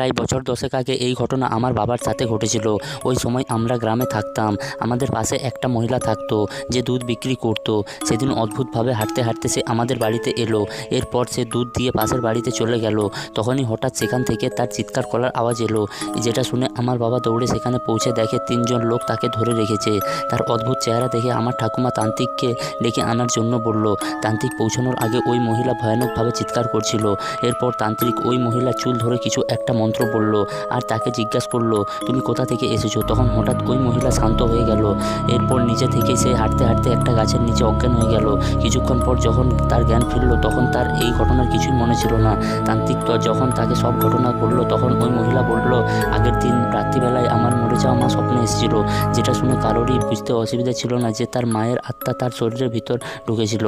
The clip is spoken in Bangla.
প্রায় বছর 10 আগে এই ঘটনা আমার বাবার সাথে ঘটেছিল। ওই সময় আমরা গ্রামে থাকতাম। আমাদের পাশে একটা মহিলা থাকতো যে দুধ বিক্রি করতো। সেদিন অদ্ভুতভাবে হাঁটতে হাঁটতে সে আমাদের বাড়িতে এলো। এরপর সে দুধ দিয়ে পাশের বাড়িতে চলে গেল। তখনই হঠাৎ সেখান থেকে তার চিৎকার করার আওয়াজ এলো, যেটা শুনে আমার বাবা দৌড়ে সেখানে পৌঁছে দেখে 3জন লোক তাকে ধরে রেখেছে। তার অদ্ভুত চেহারা দেখে আমার ঠাকুমা তান্ত্রিককে ডেকে আনার জন্য বলল। তান্ত্রিক পৌঁছানোর আগে ওই মহিলা ভয়ানকভাবে চিৎকার করছিল। এরপর তান্ত্রিক ওই মহিলার চুল ধরে কিছু একটা মন্ত্র বলল আর তাকে জিজ্ঞাসা করলো, তুমি কোথা থেকে এসেছো? তখন হঠাৎ ওই মহিলা শান্ত হয়ে গেল। এরপর নিজে থেকেই সে হাঁটতে হাঁটতে একটা গাছের নিচে অজ্ঞান হয়ে গেল। কিছুক্ষণ পর যখন তার জ্ঞান ফিরল তখন তার এই ঘটনার কিছুই মনে ছিল না। তান্ত্রিক যখন তাকে সব ঘটনা বলল তখন ওই মহিলা বলল, আগের দিন রাত্রিবেলায় আমার মরে যাওয়া মা স্বপ্নে এসেছিল, যেটা শুনে কারোরই বুঝতে অসুবিধা ছিল না যে তার মায়ের আত্মা তার শরীরের ভিতর ঢুকেছিল।